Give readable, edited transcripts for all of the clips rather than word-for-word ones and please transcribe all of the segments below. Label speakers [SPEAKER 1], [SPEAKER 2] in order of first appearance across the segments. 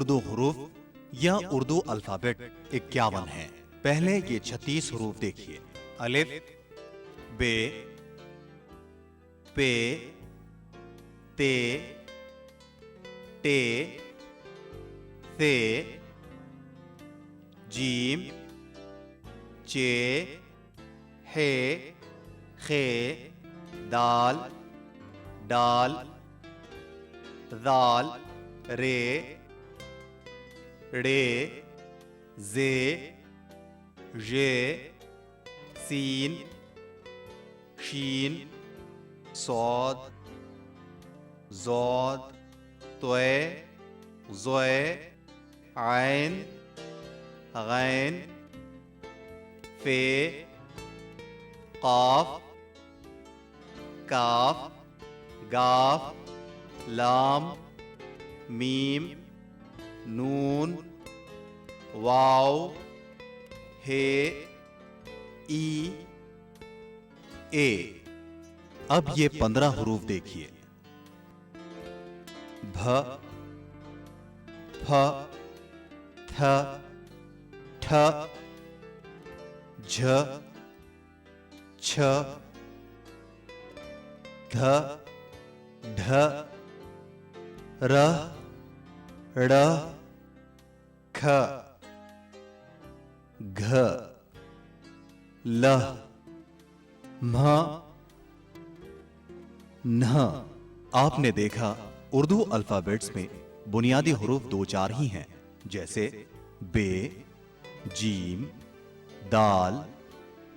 [SPEAKER 1] उर्दू हरूफ या उर्दू अल्फाबेट 51 हैं। पहले ये 36 हरूफ देखिए। अलिफ, बे, पे, ते, टे, थे, जीम, चे, हे, खे, दाल, डाल, दाल, रे, रे, जे, जे, सीन, शीन, सौद, जौद, तोए, ज़ोए, आइन, गैन, फे, काफ, काफ, गाफ, लाम, मीम, नून, वाव, हे, ई, ए। अब ये 15 हरूफ देखिए। भ, फ, थ, ठ, झ, छ, ध, ढ, र, ड़, ख, घ, ल, म्ह, न। आपने देखा उर्दू अल्फाबेट्स में बुनियादी हुरूफ 2-4 ही हैं, जैसे बे, जीम, दाल,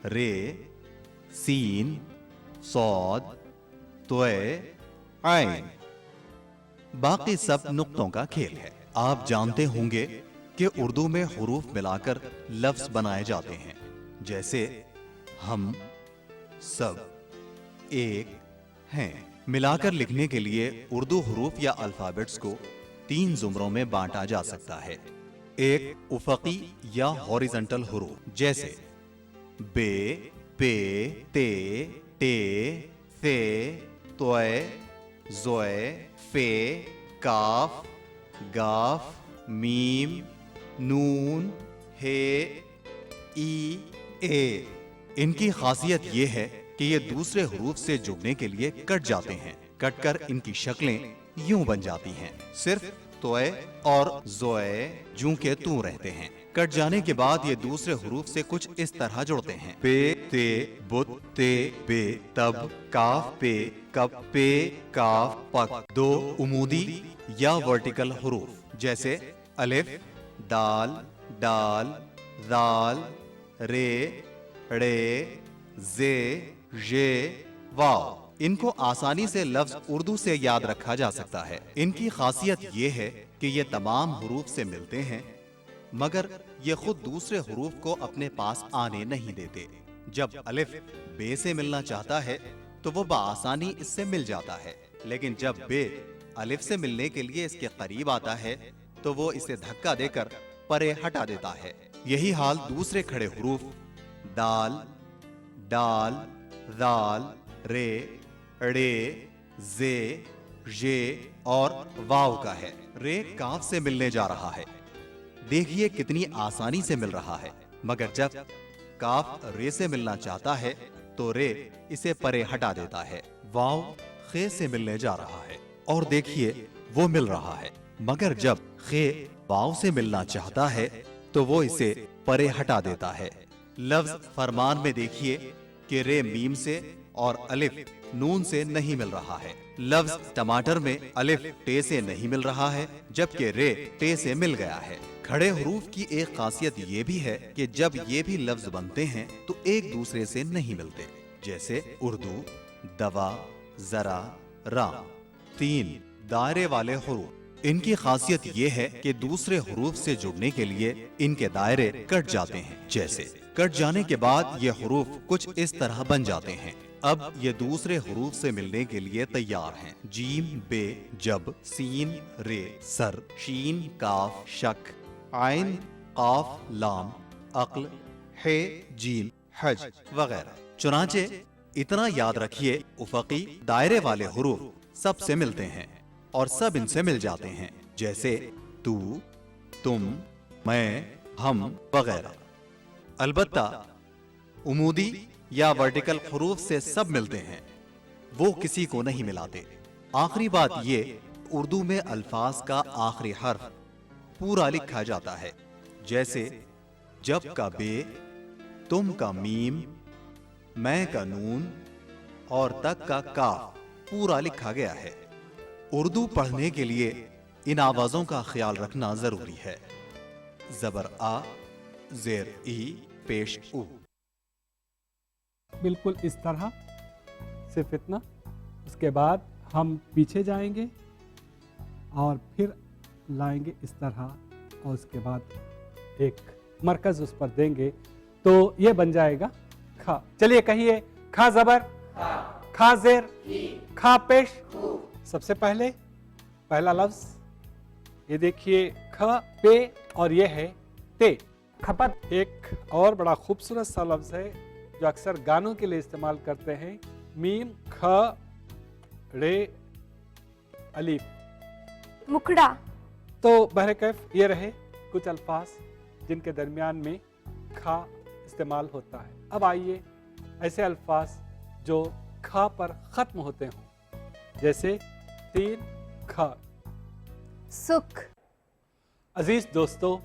[SPEAKER 1] रे, सीन, सौद, तोए, आइन। बाकी सब नुक्तों का खेल है। आप जानते होंगे कि उर्दू में हुरूफ मिलाकर लफ्ज बनाए जाते हैं, जैसे हम, सब, एक, हैं। मिलाकर लिखने के लिए उर्दू हुरूफ या अल्फाबेट्स को 3 जुमरों में बांटा जा सकता है। एक उफकी या हॉरिजॉन्टल हुरूफ, जैसे बे, पे, ते, टे, थे, तोए, ज़ोए, फे, काफ, गाफ, मीम, नून, हे, ई, ए। इनकी खासियत यह है कि ये दूसरे हुरूफ से जुड़ने के लिए कट जाते हैं। कटकर इनकी शक्लें यूं बन जाती हैं। सिर्फ तोए और ज़ोए जूं के तू रहते हैं। कट जाने के बाद ये दूसरे हुरूफ से कुछ इस तरह जुड़ते हैं। पे, ते, बुत, ते, बे, तब, काफ, पे, कब, पे, काफ, पक। 2 उमूदी या वर्टिकल हुरूफ, जैसे अलिफ, दाल, डाल, दाल, रे, रे, जे, जे, वाव। इनको आसानी से लफ्ज उर्दू से याद रखा जा सकता है। इनकी खासियत ये है कि ये तमाम हुरूफ से मिलते हैं, मगर ये खुद दूसरे हुरूफ को अपने पास आने नहीं देते। जब अलिफ बे से मिलना चाहता है तो वो बआसानी इससे मिल जाता है, लेकिन जब बे अलिफ से मिलने के लिए इसके करीब आता है तो वो इसे धक्का देकर परे हटा देता है। यही हाल दूसरे खड़े हुरूफ दाल, डाल, दाल, रे, रे, जे, जे और वाव का है। रे काफ से मिलने जा रहा है। देखिए कितनी आसानी से मिल रहा है, मगर जब काफ रे से मिलना चाहता है तो रे इसे परे हटा देता है। वाव खे से मिलने जा रहा है और देखिए वो मिल रहा है, मगर जब खे वाव से मिलना चाहता है तो वो इसे परे हटा देता है। लफ्ज फरमान में देखिए कि रे मीम से और अलिफ नून से नहीं मिल रहा है। लफ्ज टमाटर में अलिफ टे से नहीं मिल रहा है, जबकि रे टे से मिल गया है। खड़े हुरूफ की एक खासियत ये भी है कि जब ये भी लफ्ज बनते हैं तो एक दूसरे से नहीं मिलते, जैसे उर्दू, दवा, जरा, राम। 3 दायरे वाले हुरूफ। इनकी खासियत ये है कि दूसरे हुरूफ से जुड़ने के लिए इनके दायरे कट जाते हैं। जैसे कट जाने के बाद ये हुरूफ कुछ इस तरह बन जाते हैं। अब ये दूसरे हुरूफ से मिलने के लिए तैयार हैं। जीम, बे, जब, सीन, रे, सर, शीन, काफ, शक, आइन, काफ, लाम, अक्ल, हे, जीम, हज वगैरह। चुनाचे इतना याद रखिए, उफकी दायरे वाले हुरूफ सब से मिलते हैं और सब इनसे मिल जाते हैं, जैसे तू, तुम, मैं, हम वगैरह। अलबत्ता उमूदी या वर्टिकल हरूफ से सब मिलते हैं, वो किसी को नहीं मिलाते। आखिरी बात ये, उर्दू में अल्फाज का आखिरी हर्फ पूरा लिखा जाता है। जैसे जब का बे, तुम का मीम, मैं का नून और तक का काफ पूरा लिखा गया है। उर्दू पढ़ने के लिए इन आवाजों का ख्याल रखना जरूरी है। जबर आ, जेर ई, पेश उ।
[SPEAKER 2] बिल्कुल इस तरह, सिर्फ इतना। उसके बाद हम पीछे जाएंगे और फिर लाएंगे इस तरह, और उसके बाद एक मरकज उस पर देंगे, तो ये बन जाएगा खा। चलिए कहिए, खा जबर, खा जेर, खा पेश। सबसे पहले पहला लफ्ज ये देखिए, ख पे, और ये है ते, खपत। एक और बड़ा खूबसूरत सा लफ्ज है जो अक्सर गानों के लिए इस्तेमाल करते हैं, मीम ख रे अलीफ,
[SPEAKER 3] मुखड़ा।
[SPEAKER 2] तो बहरकैफ ये रहे कुछ अल्फाज जिनके दरमियान में खा इस्तेमाल होता है। अब आइए ऐसे अल्फाज जो खा पर ख़त्म होते हों, जैसे तीन ख,
[SPEAKER 3] सुख।
[SPEAKER 2] अजीज दोस्तों,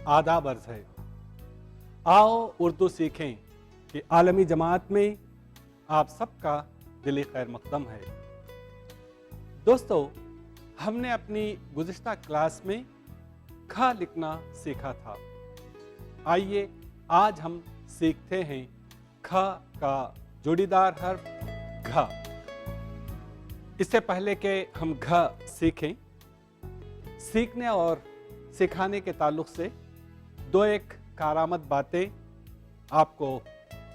[SPEAKER 2] आदाब अर्ज़ है, आओ उर्दू सीखें कि आलमी जमात में आप सबका दिली खैर मकदम है। दोस्तों, हमने अपनी गुज़िश्ता क्लास में ख लिखना सीखा था। आइए आज हम सीखते हैं ख का जोड़ीदार हर्फ घ। इससे पहले कि हम घ सीखें, सीखने और सिखाने के ताल्लुक से दो एक कारामद बातें आपको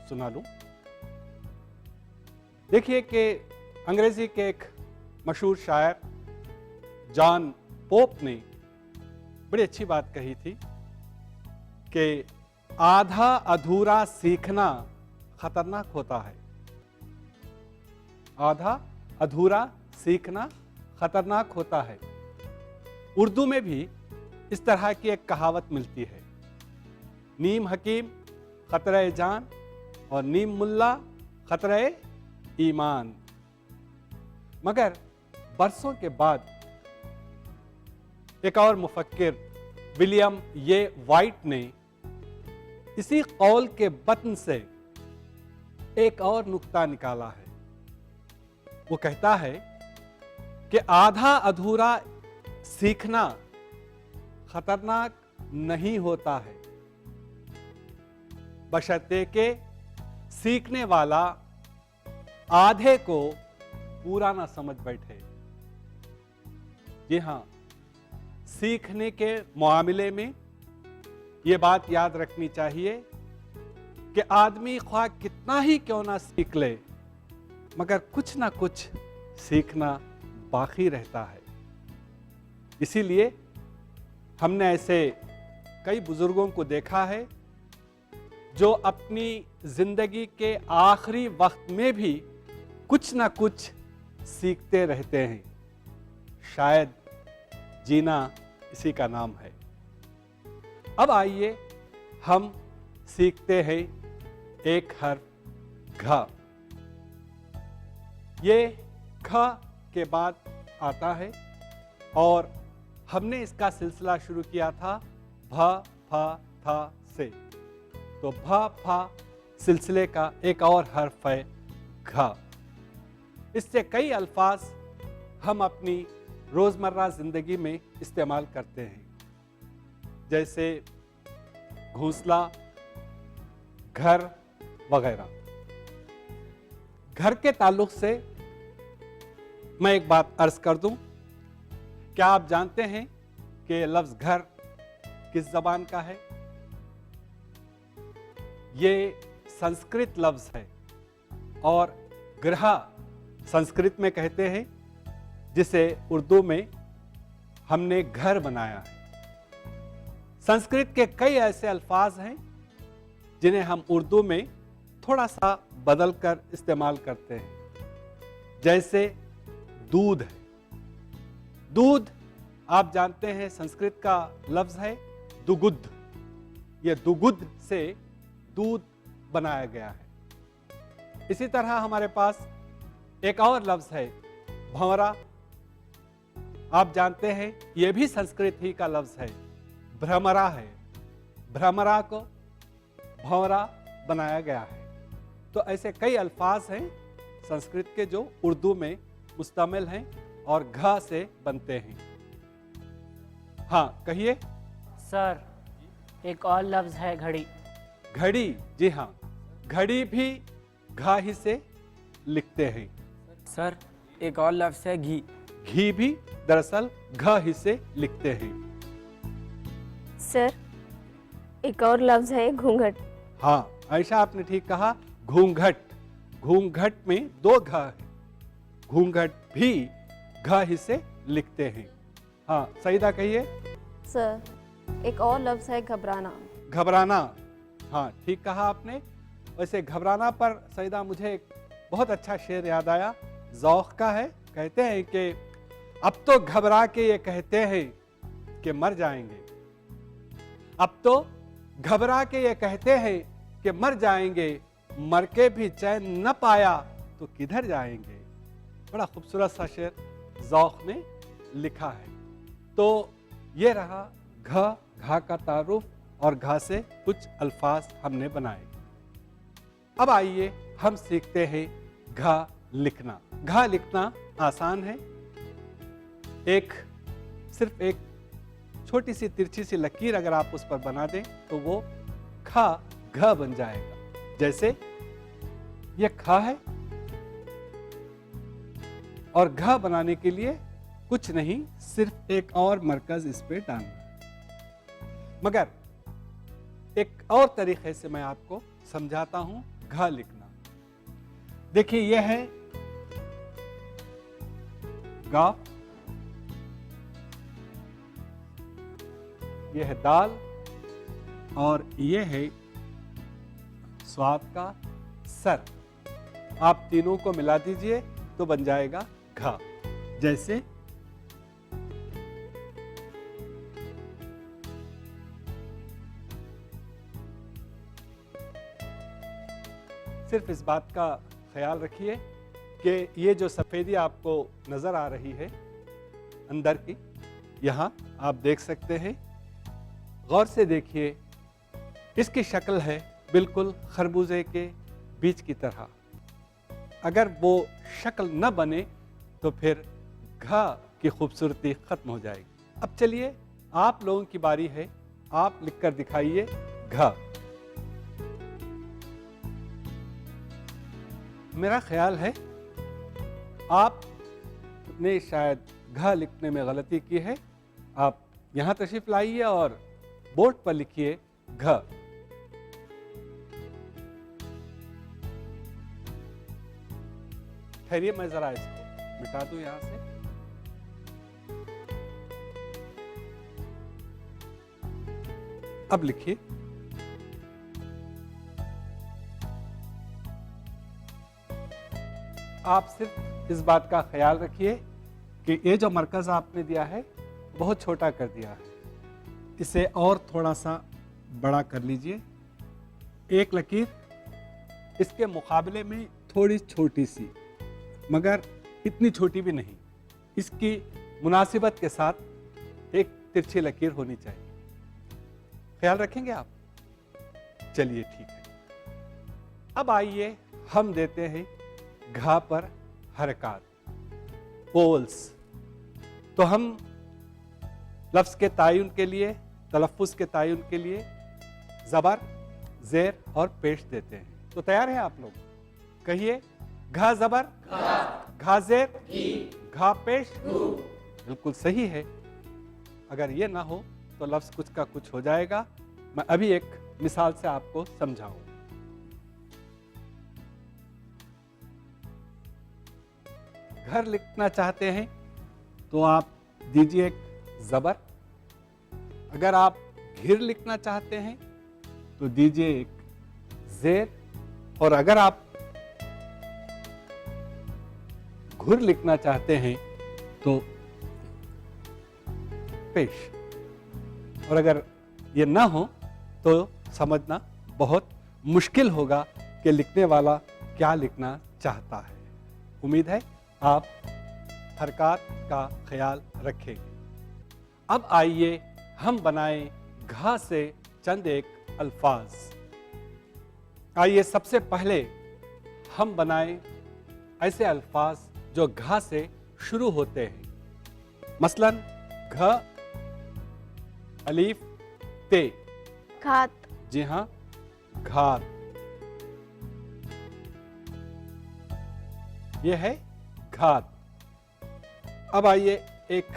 [SPEAKER 2] सुना लूं। देखिए कि अंग्रेजी के एक मशहूर शायर जॉन पोप ने बड़ी अच्छी बात कही थी कि आधा अधूरा सीखना खतरनाक होता है। आधा अधूरा सीखना खतरनाक होता है। उर्दू में भी इस तरह की एक कहावत मिलती है, नीम हकीम खतरे जान और नीम मुल्ला खतरे ईमान। मगर बरसों के बाद एक और मुफक्किर विलियम ये वाइट ने इसी कौल के बतन से एक और नुक्ता निकाला है। वो कहता है कि आधा अधूरा सीखना खतरनाक नहीं होता है, बशर्ते के सीखने वाला आधे को पूरा ना समझ बैठे। जी हाँ, सीखने के मामले में ये बात याद रखनी चाहिए कि आदमी ख्वाह कितना ही क्यों ना सीख ले, मगर कुछ ना कुछ सीखना बाकी रहता है। इसीलिए हमने ऐसे कई बुजुर्गों को देखा है जो अपनी जिंदगी के आखिरी वक्त में भी कुछ ना कुछ सीखते रहते हैं। शायद जीना इसी का नाम है। अब आइए हम सीखते हैं एक हर्फ घ। ये ख के बाद आता है और हमने इसका सिलसिला शुरू किया था भ फ थ से। तो भ फ सिलसिले का एक और हर्फ है घ। इससे कई अल्फाज हम अपनी रोजमर्रा जिंदगी में इस्तेमाल करते हैं, जैसे घोंसला, घर वगैरह। घर के ताल्लुक से मैं एक बात अर्ज कर दूं, क्या आप जानते हैं कि लफ्ज घर किस जबान का है? ये संस्कृत लफ्ज है और गृह संस्कृत में कहते हैं, जिसे उर्दू में हमने घर बनाया है। संस्कृत के कई ऐसे अल्फाज हैं जिन्हें हम उर्दू में थोड़ा सा बदल कर इस्तेमाल करते हैं, जैसे दूध है। दूध आप जानते हैं संस्कृत का लफ्ज है दुगुद। यह दुगुद से दूध बनाया गया है। इसी तरह हमारे पास एक और लफ्ज है भंवरा। आप जानते हैं यह भी संस्कृत ही का लफ्ज है, भ्रमरा है। भ्रमरा को भंवरा बनाया गया है। तो ऐसे कई अल्फाज हैं संस्कृत के जो उर्दू में मुस्तमिल हैं और घ से बनते हैं। हाँ कहिए।
[SPEAKER 4] सर, एक और लफ्ज है घड़ी।
[SPEAKER 2] घड़ी, जी हाँ, घड़ी भी घा ही से लिखते हैं।
[SPEAKER 5] सर, एक और लफ्ज है घी।
[SPEAKER 2] घी भी दरअसल घ ही से लिखते हैं।
[SPEAKER 3] सर, एक और लफ्ज है घूंघट।
[SPEAKER 2] हाँ ऐसा आपने ठीक कहा, घूंघट। घूंघट में दो घ है, घूंघट भी घ ही से लिखते हैं। हाँ सईदा कहिए।
[SPEAKER 6] सर, एक और लफ्ज है घबराना।
[SPEAKER 2] घबराना, हाँ ठीक कहा आपने। वैसे घबराना पर सईदा मुझे एक बहुत अच्छा शेर याद आया, ज़ौक़ का है। कहते हैं कि अब तो घबरा के ये कहते हैं कि मर जाएंगे। अब तो घबरा के ये कहते हैं कि मर जाएंगे, मर के भी चैन न पाया तो किधर जाएंगे। बड़ा खूबसूरत सा शेर ज़ौक़ में लिखा है। तो ये रहा घा का तारुफ और घा से कुछ अल्फाज हमने बनाए। अब आइए हम सीखते हैं घा लिखना। घा लिखना आसान है। सिर्फ एक छोटी सी तिरछी सी लकीर अगर आप उस पर बना दें तो वो खा घ बन जाएगा। जैसे ये खा है और घ बनाने के लिए कुछ नहीं, सिर्फ एक और मरकज इस पे डालना है। मगर एक और तरीके से मैं आपको समझाता हूं घ लिखना। देखिए यह है गा, यह है दाल और यह है स्वाद का सर। आप तीनों को मिला दीजिए तो बन जाएगा घा। जैसे सिर्फ इस बात का ख्याल रखिए कि ये जो सफ़ेदी आपको नज़र आ रही है अंदर की, यहाँ आप देख सकते हैं, गौर से देखिए, इसकी शक्ल है बिल्कुल खरबूजे के बीज की तरह। अगर वो शक्ल न बने तो फिर घा की खूबसूरती खत्म हो जाएगी। अब चलिए आप लोगों की बारी है, आप लिखकर दिखाइए घा। मेरा ख्याल है आपने शायद घा लिखने में गलती की है। आप यहाँ तशरीफ लाइए और बोर्ड पर लिखिए घ। ठहरिए, मैं जरा इसको मिटा दूं यहां से। अब लिखिए आप सिर्फ इस बात का ख्याल रखिए कि ये जो मरकज आपने दिया है बहुत छोटा कर दिया है, इसे और थोड़ा सा बड़ा कर लीजिए। एक लकीर इसके मुकाबले में थोड़ी छोटी सी, मगर इतनी छोटी भी नहीं, इसकी मुनासिबत के साथ एक तिरछी लकीर होनी चाहिए। ख्याल रखेंगे आप? चलिए ठीक है। अब आइए हम देते हैं घा पर हरकत, पोल्स। तो हम लफ्ज़ के तायुन के लिए, तलफ़्फ़ुज़ के तायुन के लिए ज़बर, ज़ेर और पेश देते हैं। तो तैयार हैं आप लोग? कहिए घा ज़बर, घा ज़ेर, घा पेश। बिल्कुल सही है। अगर ये ना हो तो लफ्ज़ कुछ का कुछ हो जाएगा। मैं अभी एक मिसाल से आपको समझाऊं। घर लिखना चाहते हैं तो आप दीजिए एक ज़बर। अगर आप घिर लिखना चाहते हैं तो दीजिए एक ज़ेर। और अगर आप घुर लिखना चाहते हैं तो पेश। और अगर ये ना हो तो समझना बहुत मुश्किल होगा कि लिखने वाला क्या लिखना चाहता है। उम्मीद है आप हरकत का ख्याल रखेंगे। अब आइए हम बनाएं घा से चंद एक अल्फाज। आइए सबसे पहले हम बनाएं ऐसे अल्फाज जो घा से शुरू होते हैं। मसलन घ अलीफ ते।
[SPEAKER 3] घात,
[SPEAKER 2] जी हाँ, घात। यह है घात। अब आइए एक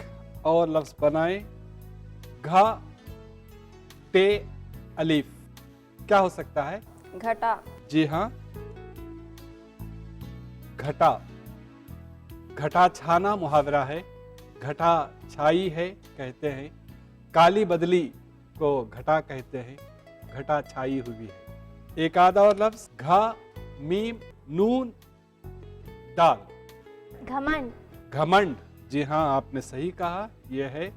[SPEAKER 2] और लफ्ज बनाएं, घा टे अलीफ। क्या हो सकता है?
[SPEAKER 6] घटा,
[SPEAKER 2] जी हाँ, घटा। घटा छाना मुहावरा है, घटा छाई है कहते हैं, काली बदली को घटा कहते हैं, घटा छाई हुई है। एक आधा और लफ्ज, घा मीम नून दाल।
[SPEAKER 3] घमंड,
[SPEAKER 2] घमंड। जी हाँ, आपने सही कहा, यह है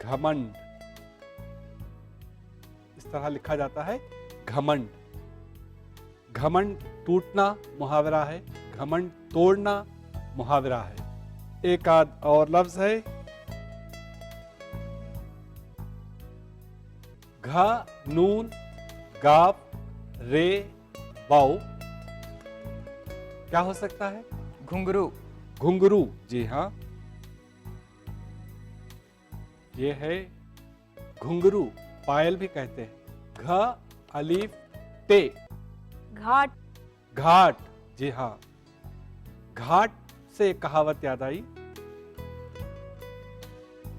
[SPEAKER 2] घमंड। इस तरह लिखा जाता है घमंड। घमंड टूटना मुहावरा है, घमंड तोड़ना मुहावरा है। एक आध और लफ्ज है, घा नून गाप रे वाओ। क्या हो सकता है?
[SPEAKER 5] घुंघरू।
[SPEAKER 2] घुंघरू। जी हाँ, ये है घुंघरू, पायल भी कहते हैं। घ अलीफ ते।
[SPEAKER 3] घाट,
[SPEAKER 2] घाट। जी हाँ, घाट से एक कहावत याद आई,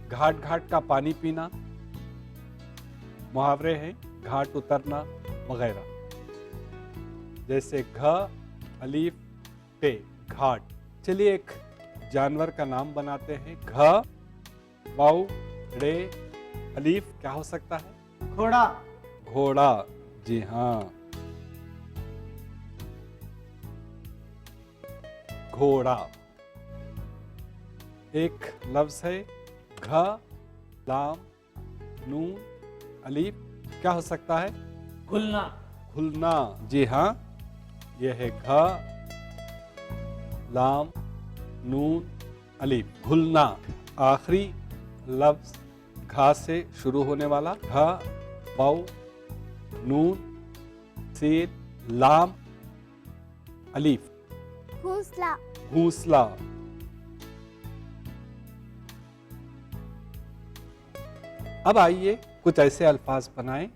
[SPEAKER 2] घाट घाट का पानी पीना। मुहावरे हैं घाट उतरना वगैरह। जैसे घ अलीफ ते, घाट। चलिए एक जानवर का नाम बनाते हैं। घ वाउ रे अलीफ। क्या हो सकता है?
[SPEAKER 5] घोड़ा।
[SPEAKER 2] घोड़ा। जी हाँ, घोड़ा। एक लफ्ज है, घ लाम नून अलीफ। क्या हो सकता है?
[SPEAKER 5] घुलना।
[SPEAKER 2] घुलना। जी हाँ, यह है घ लाम नून अलीफ, घुलना। आखिरी लफ्ज घा से शुरू होने वाला, घ वाउ नून सीन लाम अलीफ,
[SPEAKER 3] घोंसला,
[SPEAKER 2] घोंसला। अब आइए कुछ ऐसे अल्फाज बनाएं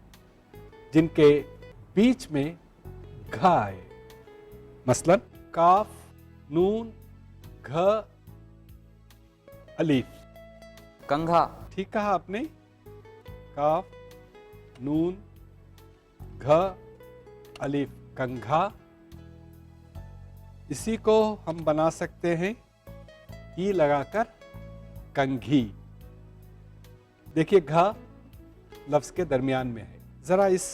[SPEAKER 2] जिनके बीच में घ आए। मसलन काफ नून घ अलीफ।
[SPEAKER 5] कंघा।
[SPEAKER 2] ठीक कहा आपने, काफ नून घ अलीफ, कंघा। इसी को हम बना सकते हैं ई लगाकर कंघी। देखिए घ लफ्ज के दरमियान में है, जरा इस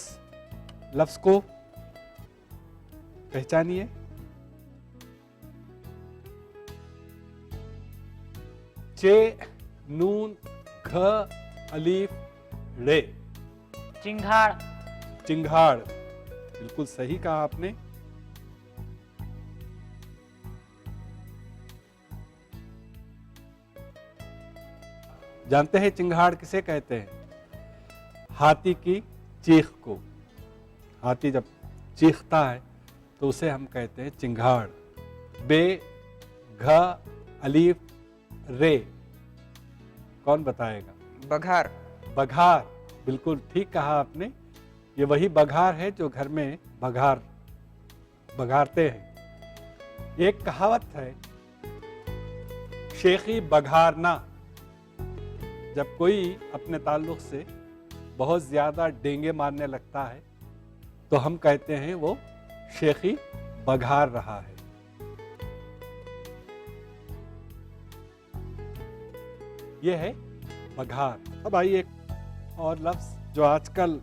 [SPEAKER 2] लफ्ज को पहचानिए। चे नून घ अलीफ रे,
[SPEAKER 4] चिंगाड़।
[SPEAKER 2] चिंगाड़। बिल्कुल सही कहा आपने। जानते हैं चिंगाड़ किसे कहते हैं? हाथी की चीख को। हाथी जब चीखता है तो उसे हम कहते हैं चिंगाड़। बे घ अलीफ रे, कौन बताएगा?
[SPEAKER 5] बघार।
[SPEAKER 2] बघार। बिल्कुल ठीक कहा आपने, ये वही बघार है जो घर में बघारते हैं। एक कहावत है, शेखी बघारना। जब कोई अपने ताल्लुक से बहुत ज्यादा डेंगे मारने लगता है तो हम कहते हैं वो शेखी बघार रहा है। यह है बघार। अब आइए एक और लफ्ज जो आजकल,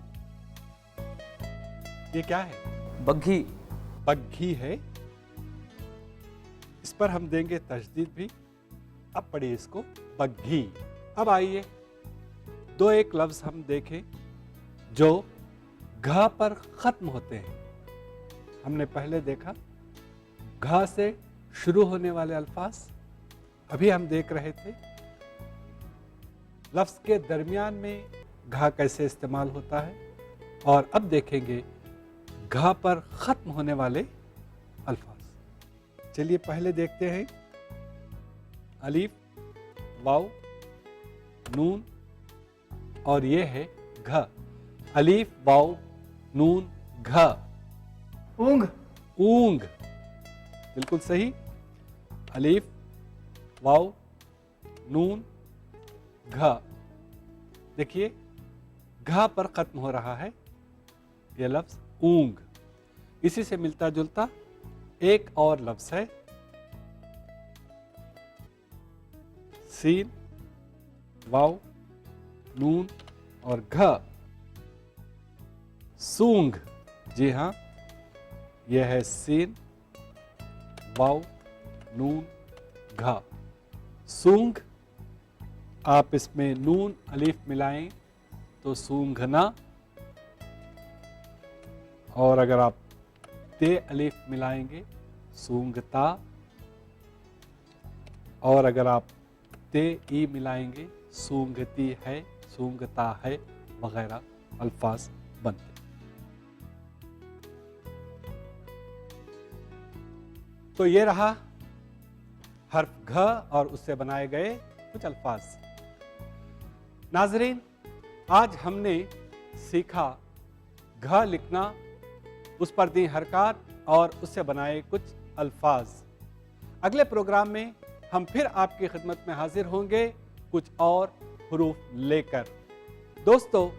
[SPEAKER 2] ये क्या है?
[SPEAKER 5] बग्घी।
[SPEAKER 2] बग्घी है। इस पर हम देंगे तशदीद भी। अब पढ़िए इसको, बग्घी। अब आइए दो एक लफ्ज हम देखें जो घ पर खत्म होते हैं। हमने पहले देखा घ से शुरू होने वाले अल्फाज, अभी हम देख रहे थे लफ्ज के दरमियान में घ कैसे इस्तेमाल होता है, और अब देखेंगे घ पर खत्म होने वाले अल्फाज। चलिए पहले देखते हैं अलीफ, वाव, नून, और ये है घ। अलीफ, वाव, नून, घ।
[SPEAKER 5] ऊंग।
[SPEAKER 2] ऊंग, बिल्कुल सही। अलीफ, वाव, नून, घ। देखिए घ पर खत्म हो रहा है यह लफ्ज ऊंग। इसी से मिलता जुलता एक और लफ्ज है सीन, वाव, नून और घ, सूंग। जी हाँ, यह है सीन, वाव, नून, घ, सूंग। आप इसमें नून अलीफ मिलाएं तो सूंघना, और अगर आप ते अलीफ मिलाएंगे सूंघता, और अगर आप ते ई मिलाएंगे सूंघती है, सूंघता है वगैरह अल्फाज बनते। तो ये रहा हर्फ घ और उससे बनाए गए कुछ अल्फाज। नाजरीन, आज हमने सीखा घ लिखना, उस पर दी हरकत और उससे बनाए कुछ अल्फाज। अगले प्रोग्राम में हम फिर आपकी खिदमत में हाजिर होंगे कुछ और हुरूफ लेकर। दोस्तों,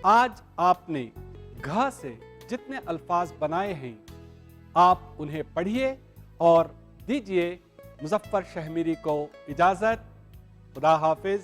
[SPEAKER 2] आज आपने घ से जितने अल्फाज बनाए हैं आप उन्हें पढ़िए और दीजिए मुजफ्फर शहमीरी को इजाज़त। खुदा हाफिज।